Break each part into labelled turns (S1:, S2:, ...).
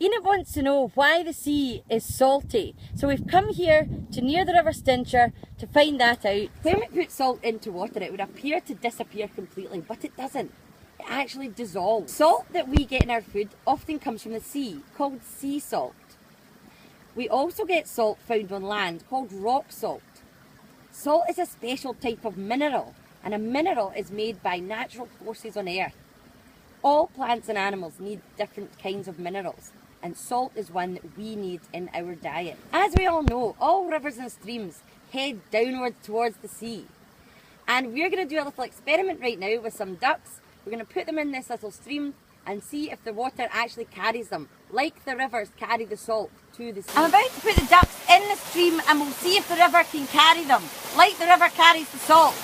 S1: Enid wants to know why the sea is salty. So we've come here to near the River Stincher to find that out. When we put salt into water, it would appear to disappear completely, but it doesn't. It actually dissolves. Salt that we get in our food often comes from the sea, called sea salt. We also get salt found on land, called rock salt. Salt is a special type of mineral, and a mineral is made by natural forces on earth. All plants and animals need different kinds of minerals, and salt is one that we need in our diet. As we all know, all rivers and streams head downwards towards the sea. And we're going to do a little experiment right now with some ducks. We're going to put them in this little stream and see if the water actually carries them, like the rivers carry the salt to the sea. I'm about to put the ducks in the stream and we'll see if the river can carry them, like the river carries the salt.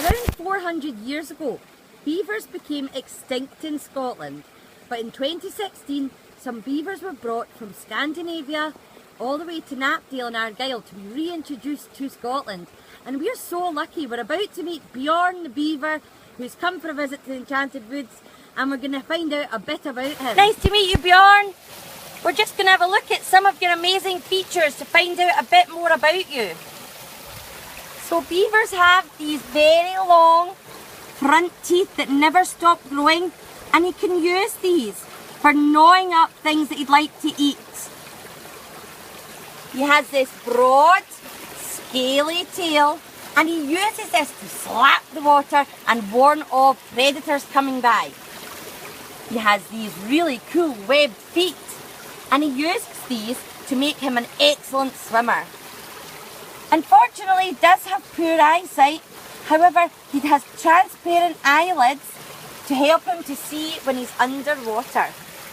S1: Around 400 years ago, beavers became extinct in Scotland, but in 2016 some beavers were brought from Scandinavia all the way to Knapdale and Argyll to be reintroduced to Scotland. And we're so lucky, we're about to meet Bjorn the beaver, who's come for a visit to the Enchanted Woods, and we're going to find out a bit about him. Nice to meet you, Bjorn. We're just going to have a look at some of your amazing features to find out a bit more about you. So beavers have these very long front teeth that never stop growing, and you can use these for gnawing up things that you'd like to eat. He has this broad, scaly tail, and he uses this to slap the water and warn off predators coming by. He has these really cool webbed feet, and he uses these to make him an excellent swimmer. Unfortunately, he does have poor eyesight. However, he has transparent eyelids to help him to see when he's underwater.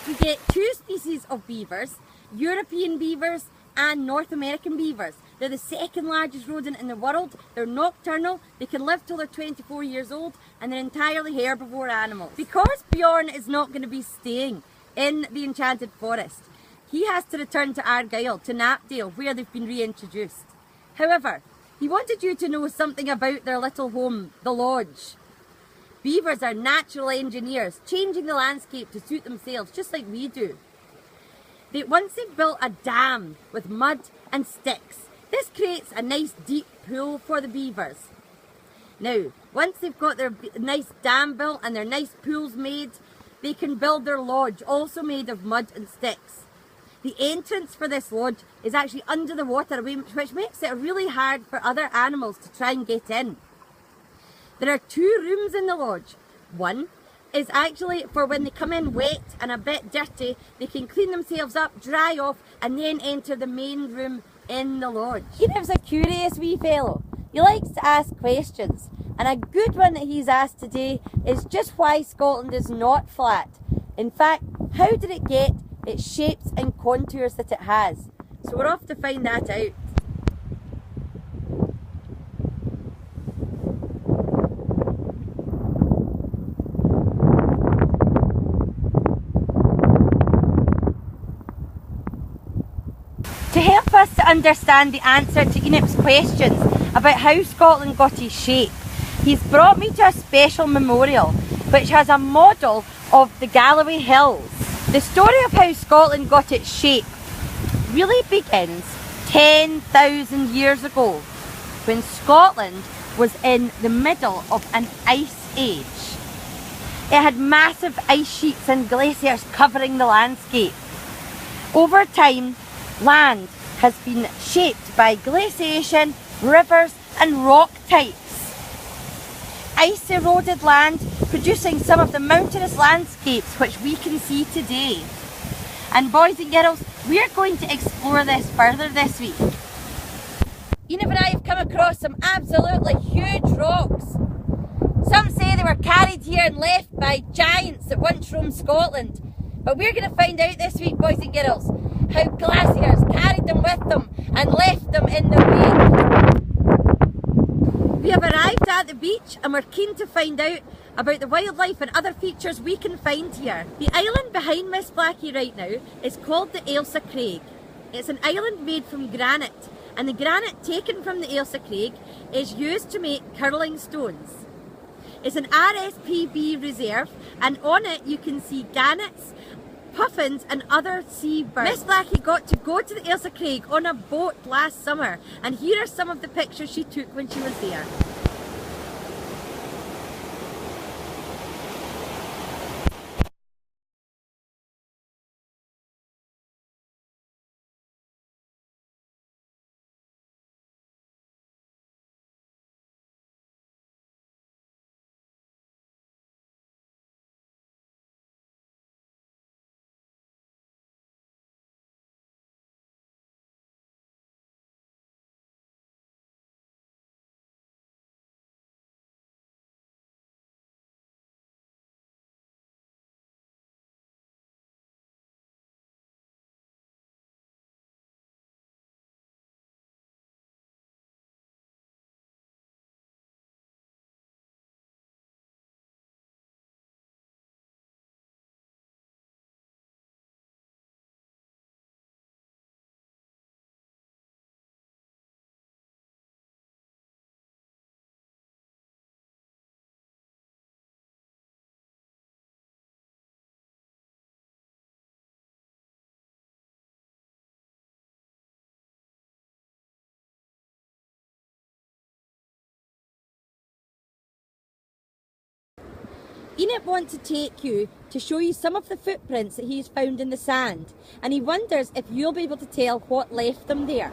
S1: We get two species of beavers, European beavers and North American beavers. They're the second largest rodent in the world. They're nocturnal, they can live till they're 24 years old, and they're entirely herbivore animals. Because Bjorn is not going to be staying in the Enchanted Forest, he has to return to Argyll, to Knapdale, where they've been reintroduced. However, he wanted you to know something about their little home, the lodge. Beavers are natural engineers, changing the landscape to suit themselves, just like we do. Once they've built a dam with mud and sticks, this creates a nice deep pool for the beavers. Now, once they've got their nice dam built and their nice pools made, they can build their lodge, also made of mud and sticks. The entrance for this lodge is actually under the water, which makes it really hard for other animals to try and get in. There are two rooms in the lodge. One is actually for when they come in wet and a bit dirty, they can clean themselves up, dry off, and then enter the main room in the lodge. Enid's a curious wee fellow. He likes to ask questions, and a good one that he's asked today is just why Scotland is not flat. In fact, how did it get its shapes and contours that it has? So we're off to find that out. To help us to understand the answer to Enid's questions about how Scotland got its shape, he's brought me to a special memorial which has a model of the Galloway Hills. The story of how Scotland got its shape really begins 10,000 years ago, when Scotland was in the middle of an ice age. It had massive ice sheets and glaciers covering the landscape. Over time, land has been shaped by glaciation, rivers and rock types. Ice eroded land, producing some of the mountainous landscapes which we can see today. And boys and girls, we're going to explore this further this week. Enid and I have come across some absolutely huge rocks. Some say they were carried here and left by giants that once roamed Scotland. But we're going to find out this week, boys and girls, how glaciers carried them with them and left them in their wake. We have arrived at the beach and we're keen to find out about the wildlife and other features we can find here. The island behind Miss Blackie right now is called the Ailsa Craig. It's an island made from granite, and the granite taken from the Ailsa Craig is used to make curling stones. It's an RSPB reserve, and on it you can see gannets, puffins and other seabirds. Miss Blackie got to go to the Ailsa Craig on a boat last summer, and here are some of the pictures she took when she was there. Enoch wants to take you to show you some of the footprints that he's found in the sand, and he wonders if you'll be able to tell what left them there.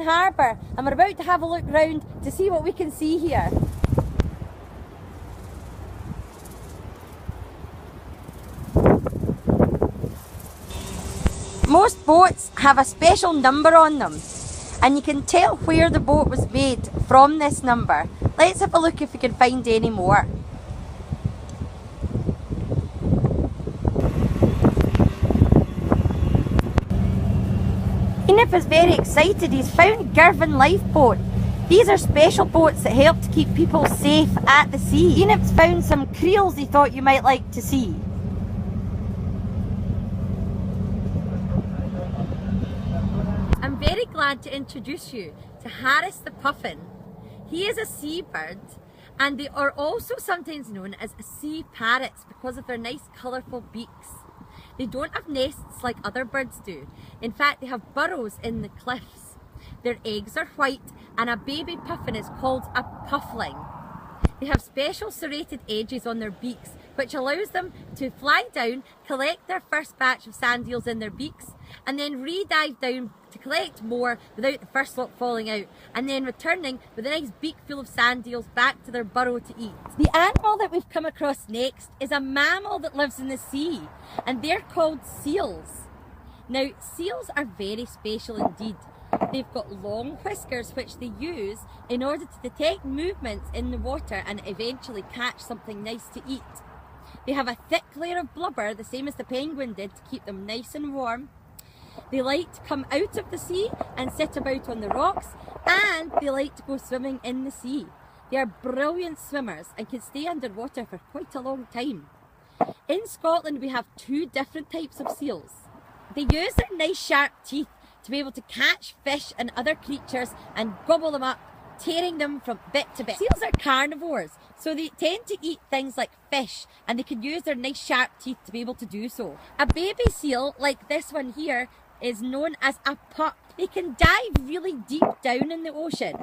S1: Harbour, and we're about to have a look round to see what we can see here. Most boats have a special number on them, and you can tell where the boat was made from this number. Let's have a look if we can find any more. Enoch is very excited. He's found Girvan Lifeboat. These are special boats that help to keep people safe at the sea. Enoch's found some creels he thought you might like to see. I'm very glad to introduce you to Harris the Puffin. He is a seabird, and they are also sometimes known as sea parrots because of their nice colourful beaks. They don't have nests like other birds do. In fact, they have burrows in the cliffs. Their eggs are white, and a baby puffin is called a puffling. They have special serrated edges on their beaks, which allows them to fly down, collect their first batch of sand eels in their beaks, and then re-dive down to collect more without the first lot falling out, and then returning with a nice beak full of sand eels back to their burrow to eat. The animal that we've come across next is a mammal that lives in the sea, and they're called seals. Now, seals are very special indeed. They've got long whiskers which they use in order to detect movements in the water and eventually catch something nice to eat. They have a thick layer of blubber, the same as the penguin did, to keep them nice and warm. They like to come out of the sea and sit about on the rocks, and they like to go swimming in the sea. They are brilliant swimmers and can stay underwater for quite a long time. In Scotland we have two different types of seals. They use their nice sharp teeth to be able to catch fish and other creatures and gobble them up, tearing them from bit to bit. Seals are carnivores, So they tend to eat things like fish, and they can use their nice sharp teeth to be able to do so. A baby seal, like this one here, is known as a pup. They can dive really deep down in the ocean,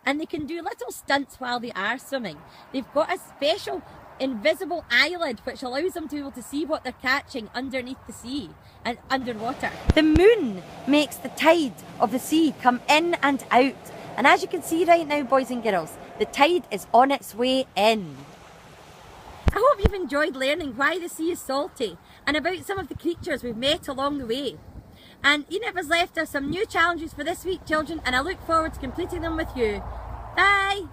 S1: and they can do little stunts while they are swimming. They've got a special invisible eyelid which allows them to be able to see what they're catching underneath the sea and underwater. The moon makes the tide of the sea come in and out, and as you can see right now, boys and girls, the tide is on its way in. I hope you've enjoyed learning why the sea is salty and about some of the creatures we've met along the way. And Enid has left us some new challenges for this week, children, and I look forward to completing them with you. Bye!